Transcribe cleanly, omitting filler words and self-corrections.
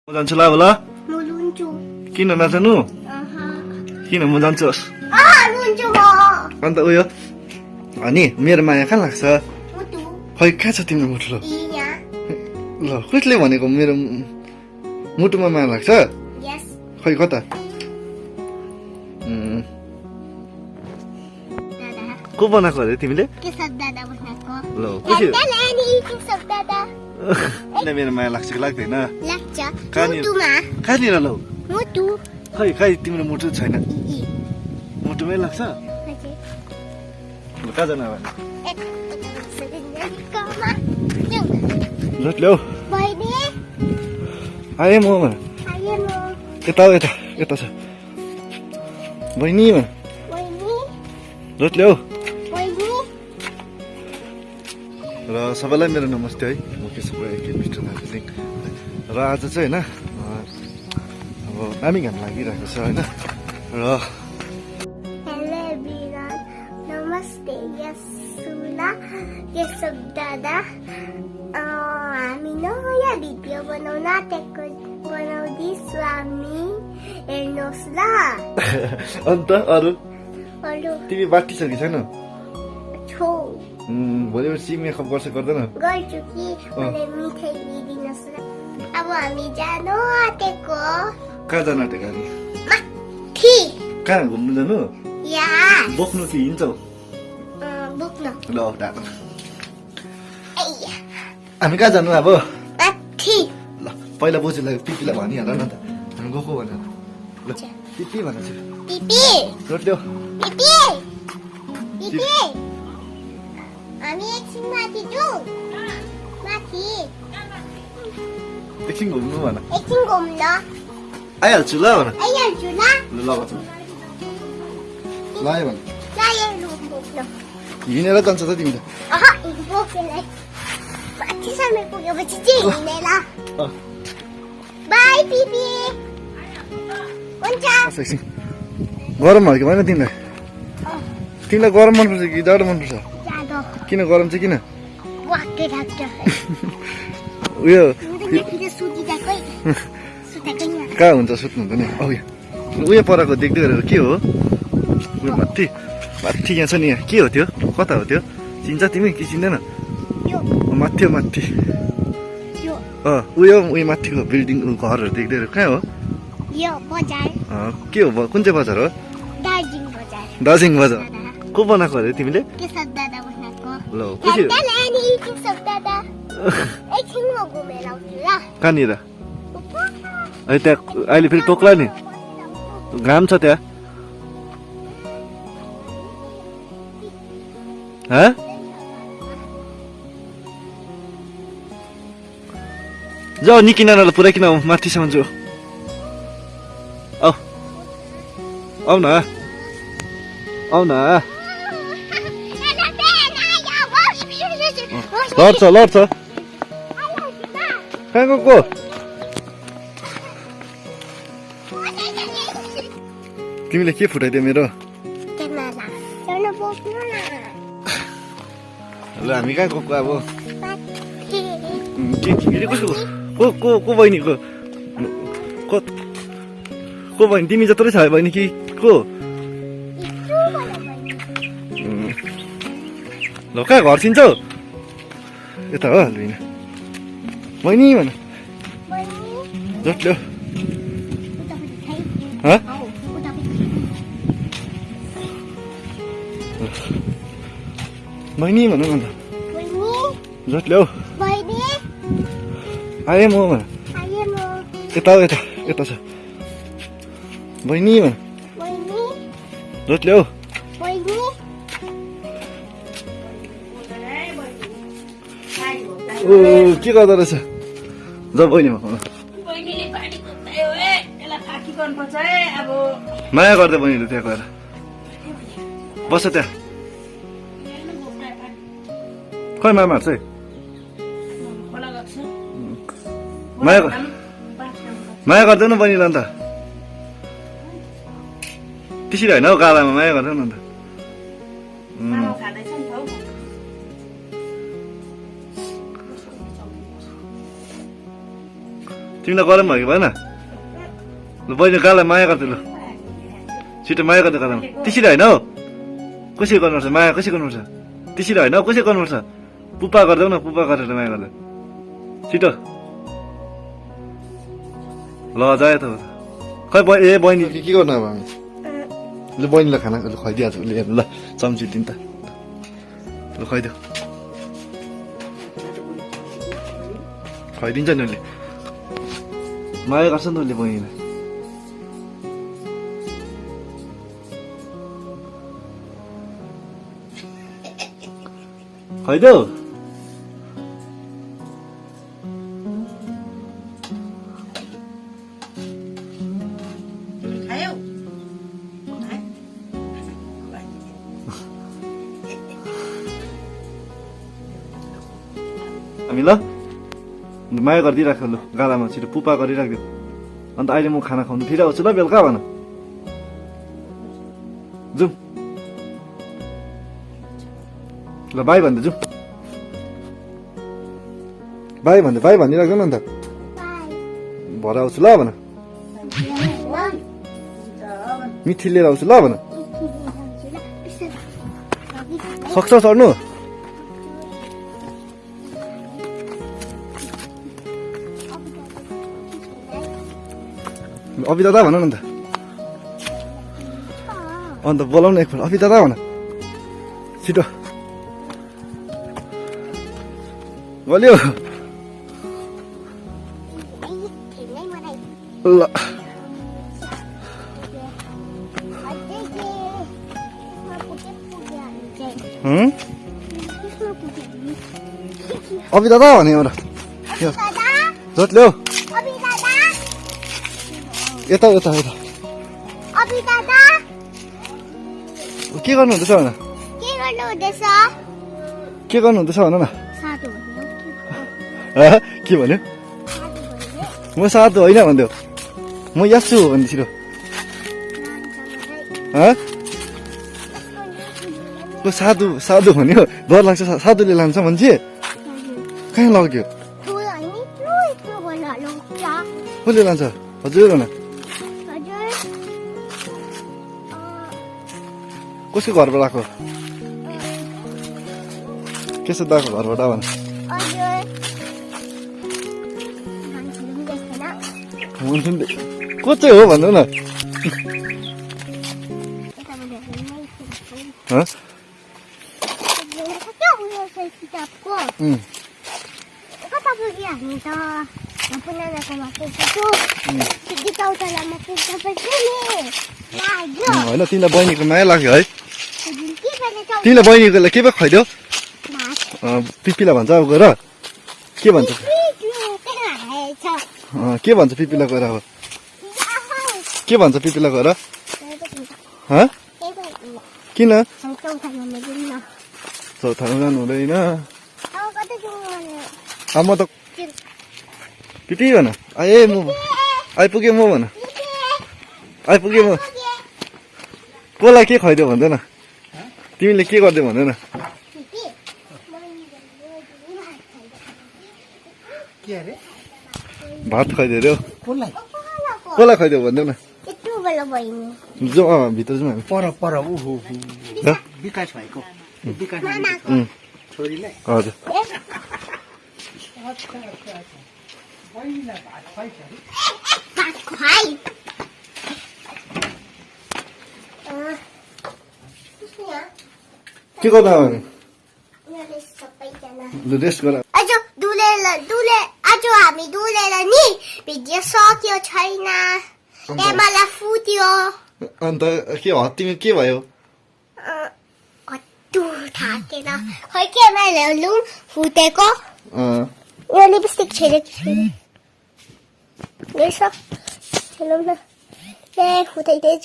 म जान्छु ल अब ल म रुन्छु किन नजानु किन म जान्छु रुन्छु म अन्त उयो अनि मेरो माया कहाँ लाग्छ मुटु खै कहाँ छ तिम्रो मुटु यहाँ ल कसले भनेको मेरो मुटुमा माया लाग्छ यस खै कता दादा को बनाएको अरे तिमीले के सब दादा बनाएको ल कसरी दादा अनि के सब दादा किन मेरो माया लाग्छ कि लाग्दैन लाग्छ कहाँनिर? मुटुमा कहाँनिर लौ मुटु खै खै तिम्रो मुटु छैन मुटुमै लाग्छ हजुर ल कहाँ जानु अब जाउँ रट ल्याऊ बहिनी आएँ म आयो म यता यता यता छ बहिनी बहिनी रट ल्याऊ बहिनी र सबैलाई मेरो नमस्ते है म के सबै के मिस्टर दार्जिलिङ र आज चाहिँ होइन अब दामी घाम लागिरहेको छ होइन र हेलो एभ्रिवान नमस्ते यसुला केशव दादा हामी नयाँ भिडियो बनाउन आँटेको बनाउँदैछु हामी हेर्नुहोस् ल अन्त अरू अरू तिमी बाटी छ कि छैन छौ भोलि पर्सि मेकअप गर्छ गर्दैन गर्छु कि मलाई मिठाई दिइदिनुहोस् ल अब हामी जानु आँटेको कहाँ जानु आँटेको हामी माथि कहाँ घुम्नु जानु यहाँ बोक्नु कि हिँड्छौ बोक्न ल ढाक ऐया हामी कहाँ जानु अब माथि ल पहिला बोजूलाई पिपीलाई भनिहाल न त हामी गएको भनेर ल पिपी भनेको छु पिपी रोट ल्याऊ पिपी पिपी हामी एकछिन माथि जाउँ माथि एकछिन घुम्नु भन एकछिन घुम्न आइहाल्छु ल भन आइहाल्छु ल ल लगाउँछु ल आयो भन लायो रुम बोक्न हिँडेर जान्छ त तिमी त बोकेलाई माथिसम्म पुगेपछि चाहिँ हिँडेर अँ। बाई पिपी हुन्छ एकछिन गरम भयो कि भएन तिमीलाई तिमीलाई गरम मनपर्छ कि जाडो मनपर्छ जाडो किन गरम चाहिँ किन वाक्कै लाग्छ उयो फेरि सुतिरहेकै सुतेकै यहाँ कहाँ हुन्छ सुत्नु त नि औ उयो पराको देख्दै गरेर के हो उयो माथि माथि यहाँ छ नि यहाँ के हो त्यो कता हो त्यो चिन्छ तिमी कि चिन्दैन यो माथि हो माथि यो उयो उयो माथिको बिल्डिङ घरहरू देख्दै गरेर कहाँ हो यो बजार के हो कुन चाहिँ बजार हो दार्जिलिङ बजार दार्जिलिङ बजार दादा को बनाएको अरे तिमीले के सब दादा बनाएको ल कसरी दादा अनि के सब दादा एकछिन म घुमेर आउँछु ल कहाँनिर अहिले त्यहाँ अहिले फेरि टोक्ला नि घाम छ त्यहाँ हाँ जाऊ निकिन न ल पुरै किन माथिसम्म जाऊ आऊ न आऊ न लड्छ लड्छ कहाँ गएको तिमीले के फुटाइदियो मेरो ल हामी कहाँ गएको अब के फेरि कसको को बहिनीको को बहिनी तिमी जत्रै छ बहिनी कि को ल कहाँ घर चिन्छौ यता हो लुइन बहिनी भन जट ल्याऊ हँ बहिनी भन न त जट ल्याऊ आएँ म भन यता हो यता यता छ बहिनी भन जट ल्याऊ ओ के गर्दो रहेछ ज बहिनीमा खुवाउन बहिनीले पानी कुदायो यसलाई फाकी गर्नुपर्छ है अब माया गर्दै बहिनीले त्यहाँ गएर बस त्यहाँ खै माया मार्छ है खोला गर्छु माया माया गर्दैन बहिनीलाई अन्त त्यसरी होइन हौ कालामा माया गर्दैन अन्त मामा खाँदैछ नि त हौ तिमीलाई गरम भयो कि भएन ल बहिनी गालाई माया गर्दै ल छिटो माया गर्दै गालामा त्यसरी होइन हौ कसरी गर्नुपर्छ माया कसरी गर्नुपर्छ त्यसरी होइन हौ कसरी गर्नुपर्छ पुप्पा गरिदेऊ न पुप्पा गरेर माया गर्दा छिटो ल जायो त खै ए बहिनी के गर्नु अब हामी ल बहिनीलाई खाना खुवाइदिइहाल्छु उसले ल चम्ची दिन्छ ल खुवाइदेऊ खुवाइदिन्छ नि उसले माया गर्छ नि उसले बहिनीलाई खुवाइदेऊ खायौ हामी ल माया गरिदिइराख लु गालामा छिटो पुपा गरिराख्दियो अन्त अहिले म खाना खुवाउनु फेरि आउँछु ल बेलुका भन जाउँ ल बाई भन्दै जाउँ बाई भनिराख्दैन अन्त भरे आउँछु ल भन मिठी लिएर आउँछु ल भन सक्छ चढ्नु अभि दादा भन न अन्त बोलाउनु एकपल्ट अभि दादा भन छिटो गल्यो ल अभि दादा भने एउटा जत ल्याऊ यता यता यता के गर्नु हुँदैछ भन के गर्नु हुँदैछ भन न के भन्यो म साधु होइन भनिदेऊ म यास्छु हो भने छिटो साधु साधु भन्यो डर लाग्छ साधुले लान्छ मान्छे कहाँ लग्यो कसले लान्छ हजुर भन कसको घरबाट आएको केसो दाको घरबाट भन को चाहिँ हो भन्नु न होइन तिमीलाई बहिनीको माया लाग्यो है तिमीलाई बहिनीको के पो खुवाइदेऊ पिपीलाई भन्छ अब गएर के भन्छ के भन्छ पिपीलाई गएर अब के भन्छ पिपीलाई गएर किन चौथामा जानु हुँदैन अब म त पिपी भन आए म आइपुगेँ म भन आइपुगेँ म कसलाई के खुवाइदेऊ भन्दैन तिमीले के गरिदेऊ भन्दैन भात खुवाइदियो अरे कसलाई खुवाइदेऊ भन्दैन जाउँ भित्र जाउँ हामी पर पर विकास भएको छोरीलाई हजुर के गर्दा लु रेस्ट गर आज हामी डुलेर नि भिडियो सक्यो छैन मलाई फुट्यो अन्त के तिमी के भयो कत्तु थाकेर खै के मैले लुम फुटेको यो लिपस्टिक छेलेको छैन रहेछ खेलौँ न ए फुटाइदिएछ